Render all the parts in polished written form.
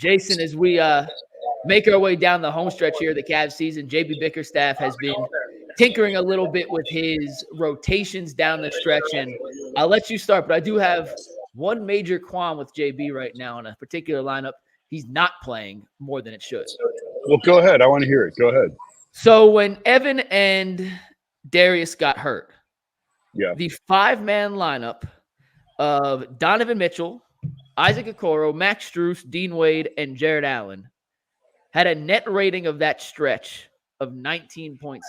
Jason, as we make our way down the home stretch here of the Cavs season, JB Bickerstaff has been tinkering a little bit with his rotations down the stretch, and I'll let you start, but I do have one major qualm with JB right now in a particular lineup. He's not playing more than it should. Well, go ahead. I want to hear it. Go ahead. So when Evan and Darius got hurt, the 5-man lineup of Donovan Mitchell, Isaac Okoro, Max Strus, Dean Wade, and Jared Allen had a net rating of that stretch of 19.6.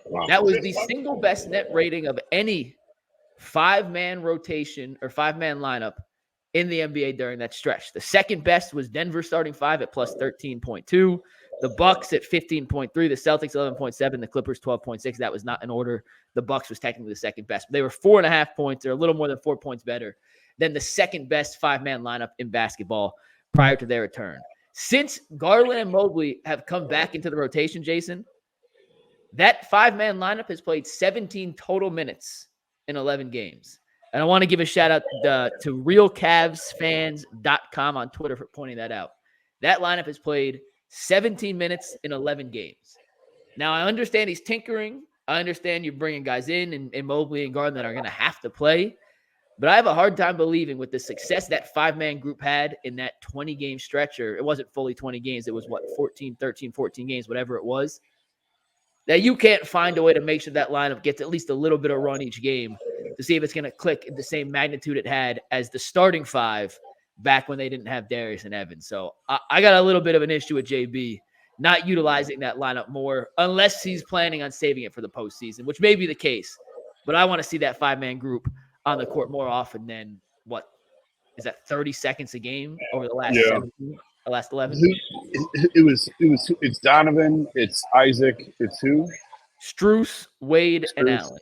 Wow. That was the single best net rating of any 5-man rotation or 5-man lineup in the NBA during that stretch. The second best was Denver starting 5 at plus 13.2. The Bucks at 15.3, the Celtics 11.7, the Clippers 12.6. That was not in order. The Bucks was technically the second best. They were 4.5 points, or a little more than 4 points better than the second best 5-man lineup in basketball prior to their return. Since Garland and Mobley have come back into the rotation, Jason, that 5-man lineup has played 17 total minutes in 11 games. And I want to give a shout out to realcavsfans.com on Twitter for pointing that out. That lineup has played 17 minutes in 11 games. Now, I understand he's tinkering. I understand you're bringing guys in and Mobley and Garland that are going to have to play. But I have a hard time believing with the success that 5-man group had in that 20-game stretch, or it wasn't fully 20 games. It was, 14 games, whatever it was, that you can't find a way to make sure that lineup gets at least a little bit of run each game to see if it's going to click at the same magnitude it had as the starting 5 back when they didn't have Darius and Evan. So I got a little bit of an issue with JB not utilizing that lineup more unless he's planning on saving it for the postseason, which may be the case. But I want to see that 5-man group on the court more often than what is that 30 seconds a game over the last 17, the last 11. It's Donovan, it's Isaac, it's who? Strus, Wade, and Allen.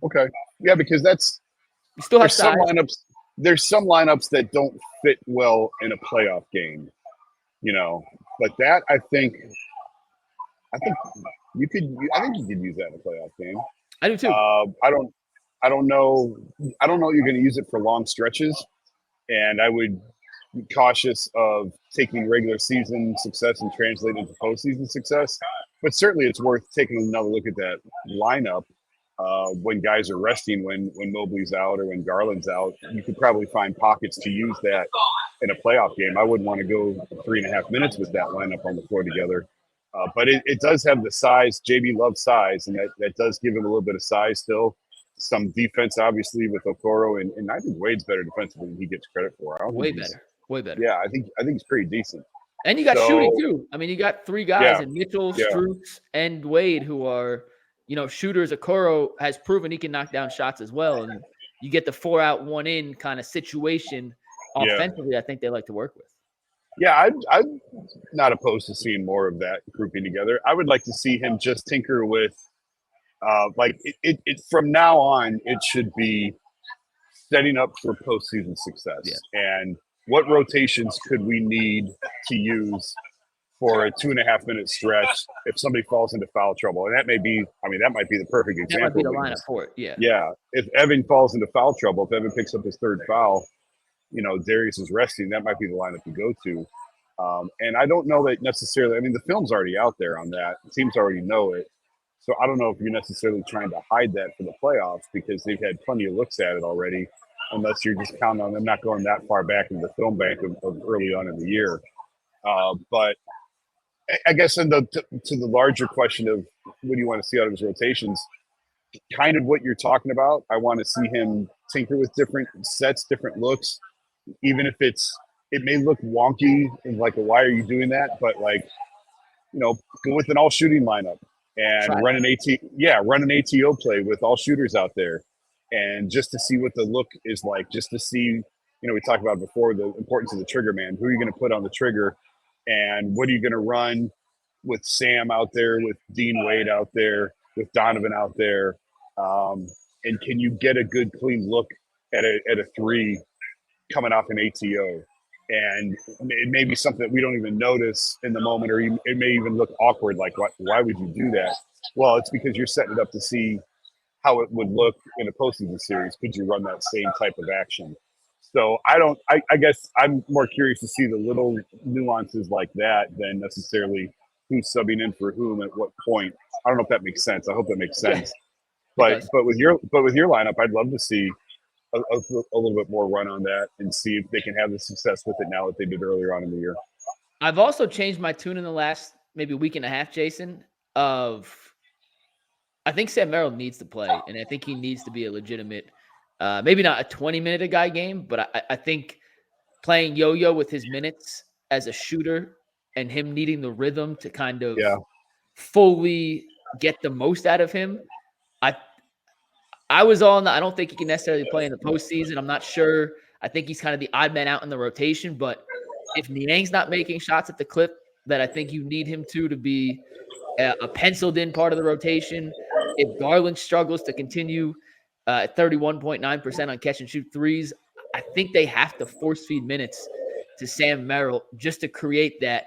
Okay, yeah, because you still have some lineups. There's some lineups that don't fit well in a playoff game, But that I think you could use that in a playoff game. I do too. I don't know you're going to use it for long stretches, and I would be cautious of taking regular season success and translating it to postseason success. But certainly, it's worth taking another look at that lineup when guys are resting, when Mobley's out or when Garland's out. You could probably find pockets to use that in a playoff game. I wouldn't want to go 3.5 minutes with that lineup on the floor together. But it does have the size. JB loves size, and that does give him a little bit of size still. Some defense, obviously, with Okoro, and I think Wade's better defensively than he gets credit for. Way better. Yeah, I think he's pretty decent. And you got shooting too. I mean, you got 3 guys in Mitchell, Strus, and Wade who are, shooters. Okoro has proven he can knock down shots as well, and you get the 4-out, 1-in kind of situation offensively. I think they like to work with. Yeah, I'm not opposed to seeing more of that grouping together. I would like to see him just tinker with. It from now on, it should be setting up for postseason success. Yeah. And what rotations could we need to use for a 2.5-minute stretch if somebody falls into foul trouble? And that might be the perfect example. That might be the lineup for it. Yeah. Yeah. If Evan falls into foul trouble, if Evan picks up his 3rd foul, Darius is resting, that might be the lineup to go to. And I don't know that necessarily. I mean, the film's already out there on that. Teams already know it. So I don't know if you're necessarily trying to hide that for the playoffs because they've had plenty of looks at it already, unless you're just counting on them not going that far back in the film bank of early on in the year. But I guess to the larger question of what do you want to see out of his rotations, kind of what you're talking about. I want to see him tinker with different sets, different looks, even if it may look wonky and like, why are you doing that? But go with an all shooting lineup. And run an ATO play with all shooters out there, and just to see what the look is like. Just to see, we talked about before the importance of the trigger man. Who are you going to put on the trigger, and what are you going to run with Sam out there, with Dean Wade out there, with Donovan out there, and can you get a good clean look at a 3 coming off an ATO? And it may be something that we don't even notice in the moment, or it may even look awkward. Like, why would you do that? Well, it's because you're setting it up to see how it would look in a postseason series. Could you run that same type of action? So I guess I'm more curious to see the little nuances like that than necessarily who's subbing in for whom at what point. I don't know if that makes sense. I hope that makes sense. Yeah, but with your lineup, I'd love to see a little bit more run on that and see if they can have the success with it now that they did earlier on in the year. I've also changed my tune in the last maybe week and a half, Jason, I think Sam Merrill needs to play, and I think he needs to be a legitimate, maybe not a 20-minute-a-guy game, but I think playing yo-yo with his minutes as a shooter and him needing the rhythm to kind of fully get the most out of him. I was on. I don't think he can necessarily play in the postseason. I'm not sure. I think he's kind of the odd man out in the rotation. But if Niang's not making shots at the clip that I think you need him to be a penciled-in part of the rotation, if Garland struggles to continue at 31.9% on catch-and-shoot threes, I think they have to force-feed minutes to Sam Merrill just to create that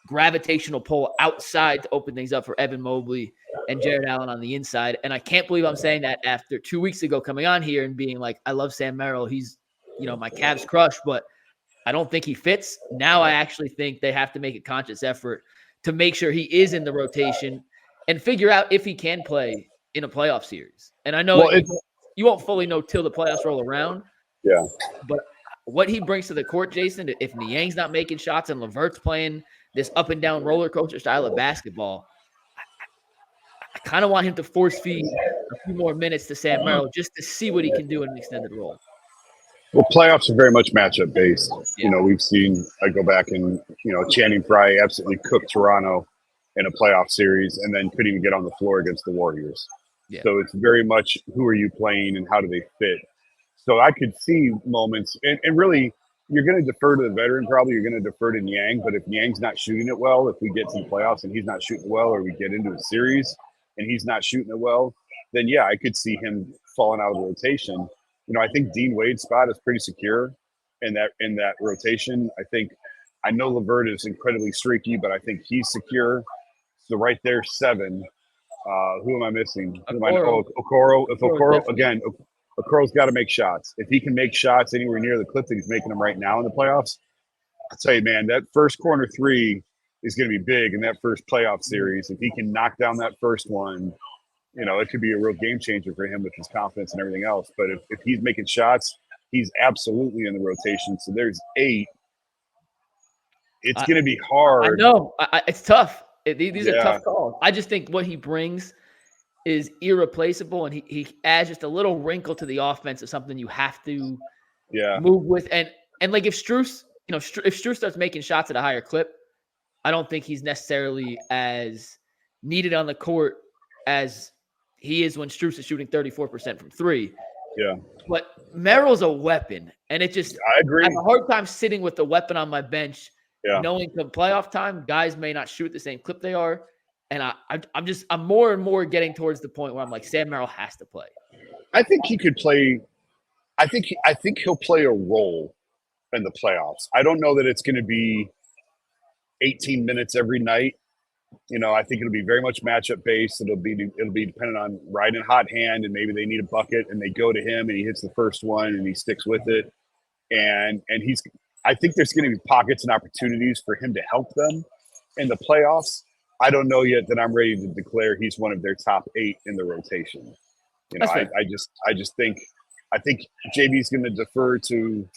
gravitational pull outside to open things up for Evan Mobley and Jared Allen on the inside. And I can't believe I'm saying that after 2 weeks ago coming on here and being like, I love Sam Merrill. He's, my Cavs crush, but I don't think he fits. Now I actually think they have to make a conscious effort to make sure he is in the rotation and figure out if he can play in a playoff series. And I know you won't fully know till the playoffs roll around. Yeah. But what he brings to the court, Jason, if Niang's not making shots and LeVert's playing this up and down roller coaster style of basketball, I kind of want him to force feed a few more minutes to Sam Merrill just to see what he can do in an extended role. Well, playoffs are very much matchup based. Yeah. We've seen, I go back and, Channing Frye absolutely cooked Toronto in a playoff series and then couldn't even get on the floor against the Warriors. Yeah. So it's very much who are you playing and how do they fit? So I could see moments, and really, you're going to defer to the veteran probably. You're going to defer to Niang, but if Niang's not shooting it well, if we get to the playoffs and he's not shooting it well, or we get into a series and he's not shooting it well, then yeah, I could see him falling out of the rotation. I think Dean Wade's spot is pretty secure in that rotation. I know LeVert is incredibly streaky, but I think he's secure. So right there, 7. Who am I missing? Okoro. If Okoro again, Okoro's got to make shots. If he can make shots anywhere near the clip that he's making them right now in the playoffs, I'll tell you, man, that first corner 3 is going to be big in that first playoff series. If he can knock down that first one, it could be a real game changer for him with his confidence and everything else. But if he's making shots, he's absolutely in the rotation. So there's 8. It's going to be hard. I know. It's tough. These are tough calls. I just think what he brings is irreplaceable, and he adds just a little wrinkle to the offense of something you have to move with. And like if Strus, if Strus starts making shots at a higher clip, I don't think he's necessarily as needed on the court as he is when Strus is shooting 34% from 3. Yeah. But Merrill's a weapon, and I agree. I have a hard time sitting with the weapon on my bench, knowing come playoff time, guys may not shoot the same clip they are. And I'm more and more getting towards the point where I'm like, Sam Merrill has to play. I think he could play. I think he'll play a role in the playoffs. I don't know that it's going to be 18 minutes every night. I think it'll be very much matchup based. It'll be dependent on riding hot hand, and maybe they need a bucket and they go to him and he hits the first one and he sticks with it. And I think there's going to be pockets and opportunities for him to help them in the playoffs. I don't know yet that I'm ready to declare he's one of their top 8 in the rotation. I just think JB's going to defer to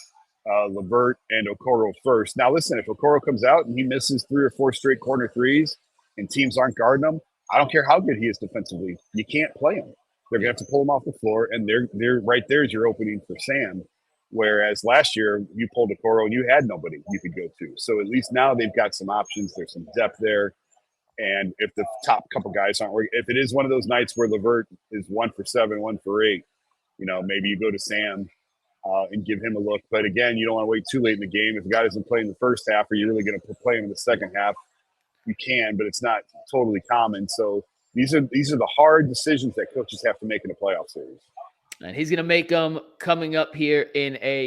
LeVert and Okoro first. Now, listen, if Okoro comes out and he misses 3 or 4 straight corner threes and teams aren't guarding him, I don't care how good he is defensively. You can't play him. They're going to have to pull him off the floor, and they're right there's your opening for Sam. Whereas last year you pulled Okoro and you had nobody you could go to. So at least now they've got some options. There's some depth there. And if the top couple guys aren't working, if it is one of those nights where LeVert is 1 for 7, 1 for 8, maybe you go to Sam and give him a look. But again, you don't want to wait too late in the game. If the guy doesn't play in the first half, are you really going to play him in the second half? You can, but it's not totally common. So these are the hard decisions that coaches have to make in a playoff series. And he's going to make them coming up here in a